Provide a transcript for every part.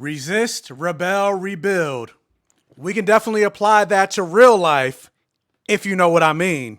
Resist, rebel, rebuild. We can definitely apply that to real life, if you know what I mean.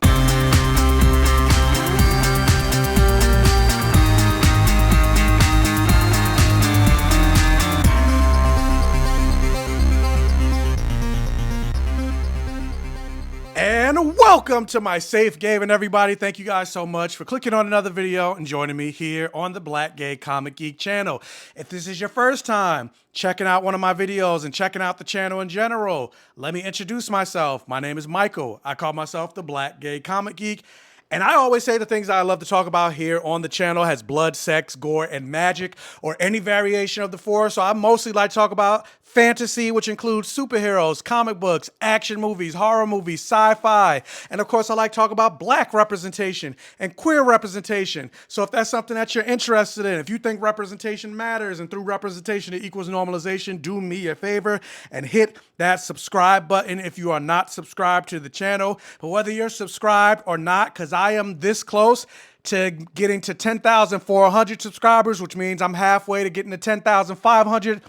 And welcome to my Safe Gayven, everybody. Thank you guys so much for clicking on another video and joining me here on the Black Gay Comic Geek channel. If this is your first time checking out one of my videos and checking out the channel in general, let me introduce myself. My name is Michael. I call myself the Black Gay Comic Geek. And I always say the things I love to talk about here on the channel has blood, sex, gore, and magic, or any variation of the four. So I mostly like to talk about fantasy, which includes superheroes, comic books, action movies, horror movies, sci-fi. And of course, I like to talk about black representation and queer representation. So if that's something that you're interested in, if you think representation matters and through representation it equals normalization, do me a favor and hit that subscribe button if you are not subscribed to the channel. But whether you're subscribed or not, because I am this close to getting to 10,400 subscribers, which means I'm halfway to getting to 10,500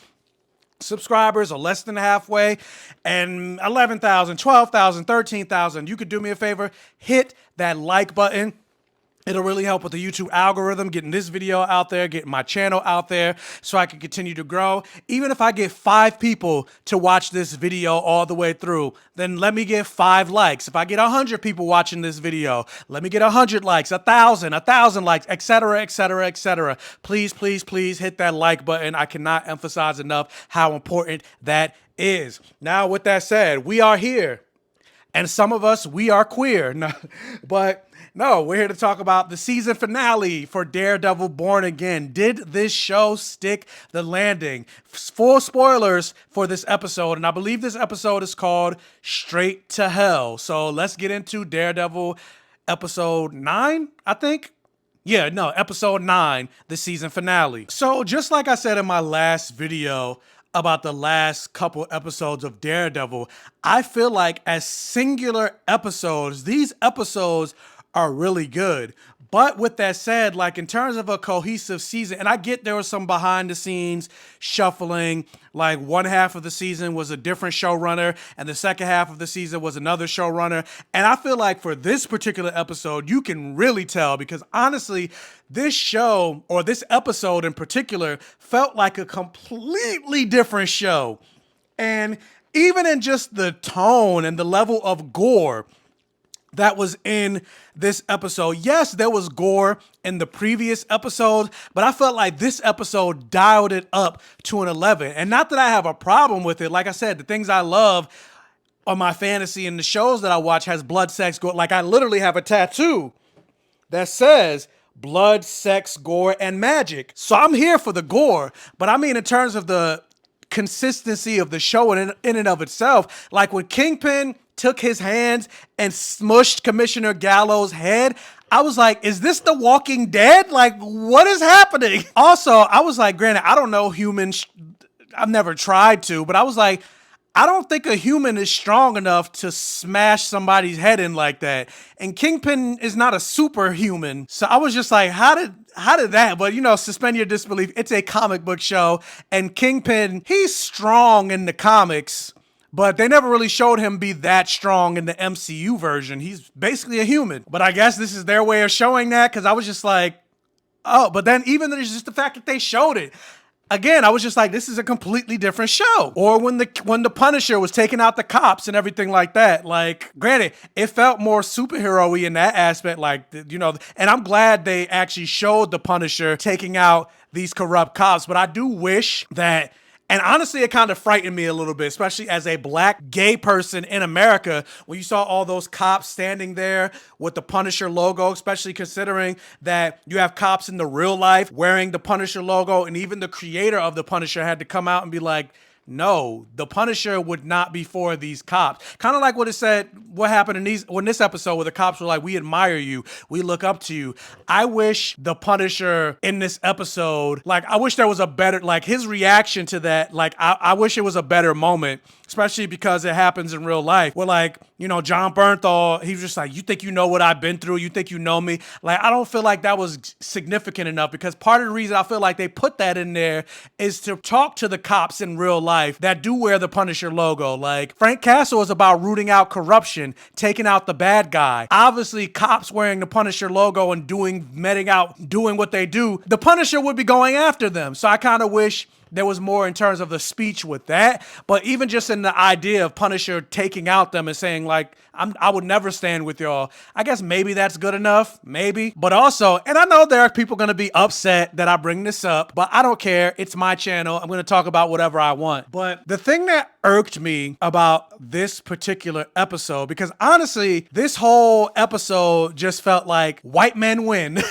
subscribers, or less than halfway, and 11,000, 12,000, 13,000. You could do me a favor, hit that like button. It'll really help with the YouTube algorithm, getting this video out there, getting my channel out there so I can continue to grow. Even if I get 5 people to watch this video all the way through, then let me get 5 likes. If I get 100 people watching this video, let me get 100 likes, 1,000 likes, etc., etc., etc. Please, please, please hit that like button. I cannot emphasize enough how important that is. Now, with that said, we are here. And some of us, we are queer. No, we're here to talk about the season finale for Daredevil Born Again. Did this show stick the landing? Full spoilers for this episode, and I believe this episode is called Straight to Hell. So let's get into Daredevil episode 9, I think. Yeah, no, episode 9, the season finale. So just like I said in my last video about the last couple episodes of Daredevil, I feel like as singular episodes, these episodes are really good. But with that said, like in terms of a cohesive season, and I get there was some behind the scenes shuffling, like one half of the season was a different showrunner and the second half of the season was another showrunner. And I feel like for this particular episode, you can really tell, because honestly, this show, or this episode in particular, felt like a completely different show. And even in just the tone and the level of gore that was in this episode. Yes, there was gore in the previous episode, but I felt like this episode dialed it up to an 11. And not that I have a problem with it. Like I said, the things I love on my fantasy and the shows that I watch has blood, sex, gore. Like I literally have a tattoo that says blood, sex, gore, and magic. So I'm here for the gore, but I mean in terms of the consistency of the show in and of itself, like when Kingpin took his hands and smushed Commissioner Gallows' head, I was like, is this The Walking Dead? Like, what is happening? Also, I was like, granted, I don't know humans. I've never tried to, but I was like, I don't think a human is strong enough to smash somebody's head in like that. And Kingpin is not a superhuman. So I was just like, how did that? But you know, suspend your disbelief. It's a comic book show. And Kingpin, he's strong in the comics, but they never really showed him be that strong in the MCU version. He's basically a human. But I guess this is their way of showing that, because I was just like, oh, but then even there's just the fact that they showed it. Again, I was just like, this is a completely different show. Or when the Punisher was taking out the cops and everything like that. Like, granted, it felt more superhero-y in that aspect, like, you know, and I'm glad they actually showed the Punisher taking out these corrupt cops. But I do wish that, and honestly, it kind of frightened me a little bit, especially as a black gay person in America, when you saw all those cops standing there with the Punisher logo, especially considering that you have cops in the real life wearing the Punisher logo, and even the creator of the Punisher had to come out and be like, no, the Punisher would not be for these cops. Kind of like what happened in this episode where the cops were like, we admire you, we look up to you. I wish the Punisher in this episode, like, I wish there was a better, like, his reaction to that, like, I wish it was a better moment, especially because it happens in real life, where, like, you know, John Bernthal, he was just like, you think you know what I've been through? You think you know me? Like, I don't feel like that was significant enough, because part of the reason I feel like they put that in there is to talk to the cops in real life that do wear the Punisher logo. Like, Frank Castle is about rooting out corruption, taking out the bad guy. Obviously, cops wearing the Punisher logo and doing what they do, the Punisher would be going after them. So I kind of wish there was more in terms of the speech with that. But even just in the idea of Punisher taking out them and saying, like, I would never stand with y'all, I guess maybe that's good enough, maybe. But also, and I know there are people going to be upset that I bring this up, but I don't care. It's my channel. I'm going to talk about whatever I want. But the thing that irked me about this particular episode, because honestly, this whole episode just felt like white men win.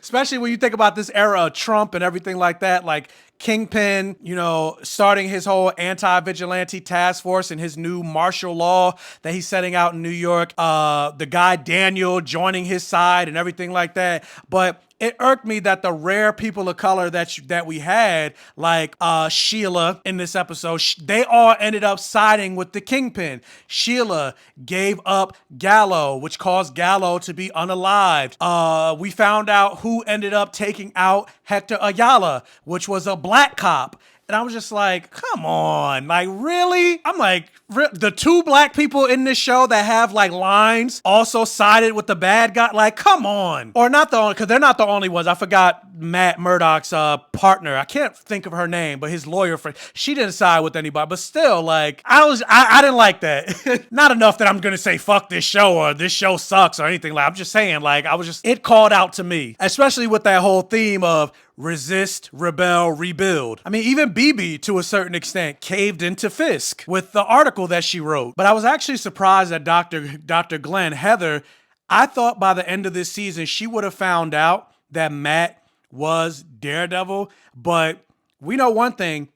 Especially when you think about this era of Trump and everything like that, like Kingpin, you know, starting his whole anti-vigilante task force and his new martial law that he's setting out in New York. The guy Daniel joining his side and everything like that. But it irked me that the rare people of color that we had, like Sheila in this episode, they all ended up siding with the Kingpin. Sheila gave up Gallo, which caused Gallo to be unalived. We found out who ended up taking out Hector Ayala, which was a black cop. And I was just like, come on, like, really? I'm like, the two black people in this show that have, like, lines also sided with the bad guy? Like, come on. Or not the only, because they're not the only ones. I forgot Matt Murdock's partner. I can't think of her name, but his lawyer friend, she didn't side with anybody. But still, like, I didn't like that. Not enough that I'm going to say, fuck this show, or this show sucks, or anything. Like, I'm just saying, like, it called out to me. Especially with that whole theme of resist, rebel, rebuild. I mean, even BB, to a certain extent, caved into Fisk with the article that she wrote. But I was actually surprised that Dr. Glenn, Heather, I thought by the end of this season, she would have found out that Matt was Daredevil. But we know one thing,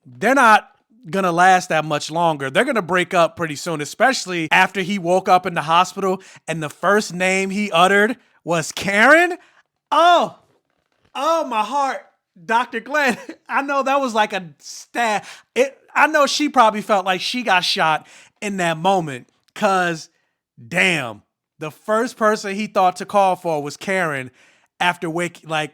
they're not gonna last that much longer. They're gonna break up pretty soon, especially after he woke up in the hospital and the first name he uttered was Karen. Oh, my heart. Dr. Glenn, I know that was like a stab. I know she probably felt like she got shot in that moment, because, damn, the first person he thought to call for was Karen after waking up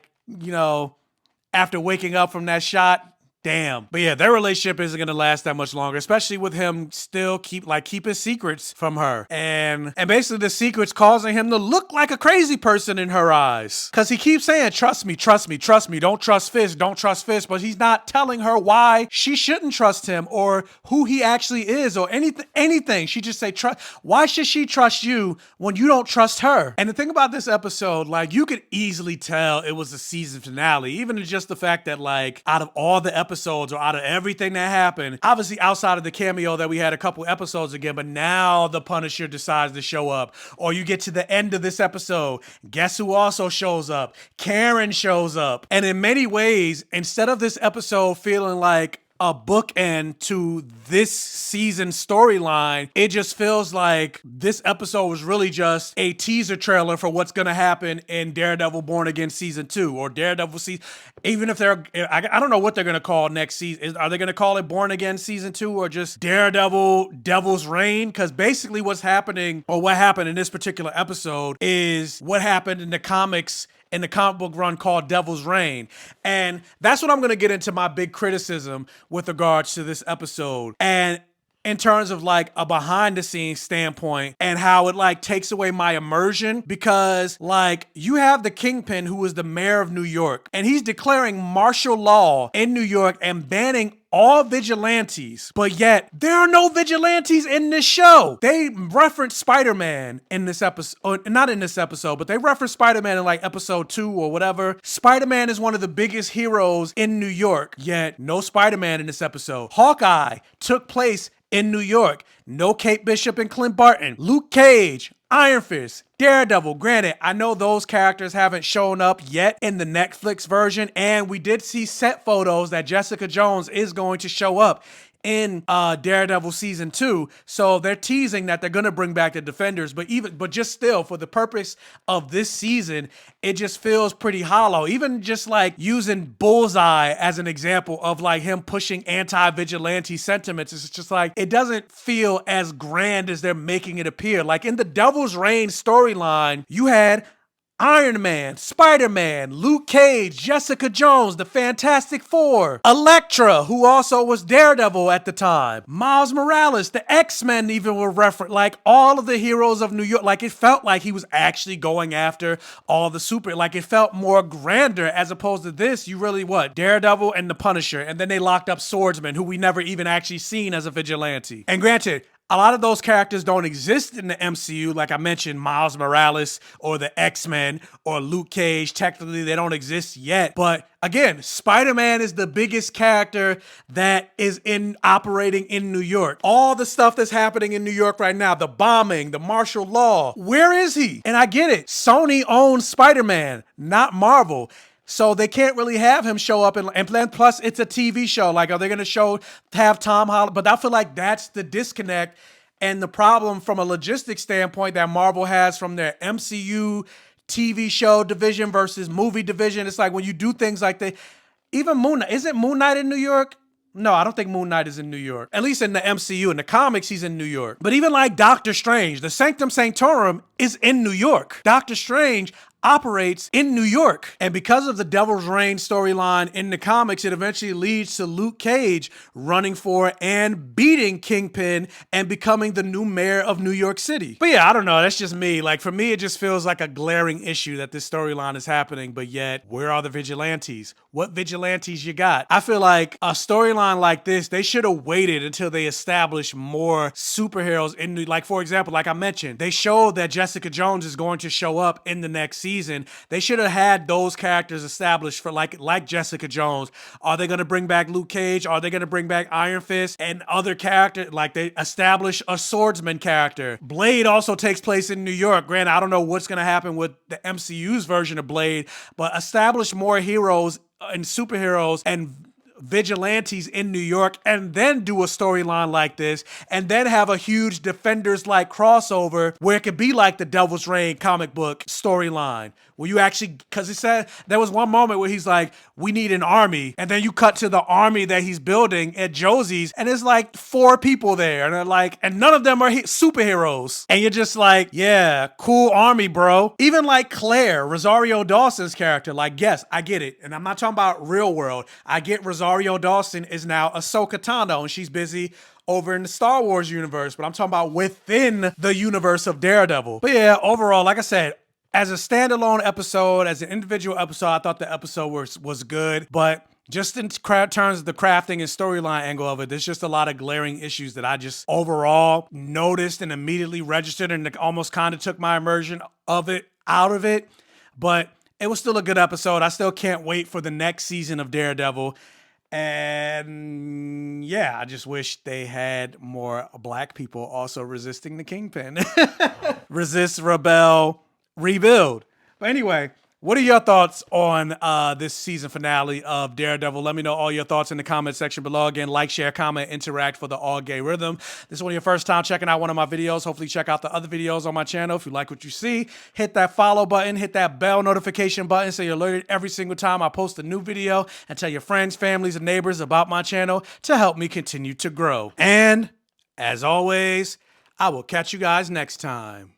from that shot. Damn. But yeah, their relationship isn't going to last that much longer, especially with him still keeping secrets from her. And basically the secrets causing him to look like a crazy person in her eyes. Because he keeps saying, trust me, trust me, trust me. Don't trust Fisk, don't trust Fisk. But he's not telling her why she shouldn't trust him or who he actually is or anything. She just say, trust. Why should she trust you when you don't trust her? And the thing about this episode, like, you could easily tell it was a season finale, even in just the fact that, like, out of all the episodes or out of everything that happened, obviously outside of the cameo that we had a couple episodes again, but now the Punisher decides to show up. Or you get to the end of this episode, guess who also shows up? Karen shows up. And in many ways, instead of this episode feeling like a bookend to this season's storyline, it just feels like this episode was really just a teaser trailer for what's going to happen in Daredevil Born Again Season 2 or Daredevil Season. Even if I don't know what they're going to call next season. Are they going to call it Born Again Season 2 or just Daredevil Devil's Reign? Because basically what's happening, or what happened in this particular episode, is what happened in the comics in the comic book run called Devil's Reign. And that's what I'm going to get into my big criticism with regards to this episode. And in terms of like a behind the scenes standpoint and how it like takes away my immersion, because like you have the Kingpin, who is the mayor of New York, and he's declaring martial law in New York and banning all vigilantes, but yet there are no vigilantes in this show. They reference Spider-Man in this episode, not in this episode, but they reference Spider-Man in like episode 2 or whatever. Spider-Man is one of the biggest heroes in New York, yet no Spider-Man in this episode. Hawkeye took place in New York. No Kate Bishop and Clint Barton. Luke Cage, Iron Fist, Daredevil. Granted, I know those characters haven't shown up yet in the Netflix version, and we did see set photos that Jessica Jones is going to show up in Daredevil season 2, so they're teasing that they're gonna bring back the Defenders, but just still, for the purpose of this season, it just feels pretty hollow. Even just like using Bullseye as an example of like him pushing anti-vigilante sentiments, it's just like it doesn't feel as grand as they're making it appear. Like in the Devil's Reign storyline, you had Iron Man, Spider-Man, Luke Cage, Jessica Jones, the Fantastic Four, Elektra, who also was Daredevil at the time, Miles Morales, the X-Men even were referenced, like all of the heroes of New York. Like it felt like he was actually going after all the like it felt more grander as opposed to this. You really Daredevil and the Punisher, and then they locked up Swordsman, who we never even actually seen as a vigilante. And granted, a lot of those characters don't exist in the MCU. Like I mentioned, Miles Morales or the X-Men or Luke Cage. Technically, they don't exist yet. But again, Spider-Man is the biggest character that is operating in New York. All the stuff that's happening in New York right now, the bombing, the martial law, where is he? And I get it. Sony owns Spider-Man, not Marvel. So they can't really have him show up and plus it's a TV show. Like, are they going to have Tom Holland? But I feel like that's the disconnect and the problem from a logistics standpoint that Marvel has from their MCU TV show division versus movie division. It's like when you do things like that, even Moon Knight, isn't Moon Knight in New York? No, I don't think Moon Knight is in New York. At least in the MCU. In the comics, he's in New York. But even like Doctor Strange, the Sanctum Sanctorum is in New York. Doctor Strange operates in New York. And because of the Devil's Reign storyline in the comics, it eventually leads to Luke Cage running for and beating Kingpin and becoming the new mayor of New York City. But yeah, I don't know. That's just me. Like for me, it just feels like a glaring issue that this storyline is happening, but yet where are the vigilantes? What vigilantes you got? I feel like a storyline like this, they should have waited until they established more superheroes in like, for example, like I mentioned, they showed that Jessica Jones is going to show up in the next season. They should have had those characters established for like Jessica Jones. Are they going to bring back Luke Cage? Are they going to bring back Iron Fist and other characters? Like they establish a swordsman character. Blade also takes place in New York. Granted, I don't know what's going to happen with the MCU's version of Blade, but establish more heroes and superheroes and vigilantes in New York, and then do a storyline like this, and then have a huge Defenders-like crossover where it could be like the Devil's Reign comic book storyline, where you actually, because he said there was one moment where he's like, we need an army, and then you cut to the army that he's building at Josie's, and there's like 4 people there, and they're like, and none of them are superheroes, and you're just like, yeah, cool army, bro. Even like Claire, Rosario Dawson's character, like, yes, I get it, and I'm not talking about real world. I get Rosario Dawson is now Ahsoka Tano, and she's busy over in the Star Wars universe, but I'm talking about within the universe of Daredevil. But yeah, overall, like I said, as a standalone episode, as an individual episode, I thought the episode was good, but just in terms of the crafting and storyline angle of it, there's just a lot of glaring issues that I just overall noticed and immediately registered, and it almost kind of took my immersion of it out of it. But it was still a good episode. I still can't wait for the next season of Daredevil. And yeah, I just wish they had more black people also resisting the Kingpin. Resist, rebel, rebuild. But anyway, what are your thoughts on this season finale of Daredevil? Let me know all your thoughts in the comment section below. Again, like, share, comment, interact for the all gay rhythm. This is one of your first time checking out one of my videos. Hopefully check out the other videos on my channel. If you like what you see, hit that follow button, hit that bell notification button so you're alerted every single time I post a new video, and tell your friends, families, and neighbors about my channel to help me continue to grow. And as always, I will catch you guys next time.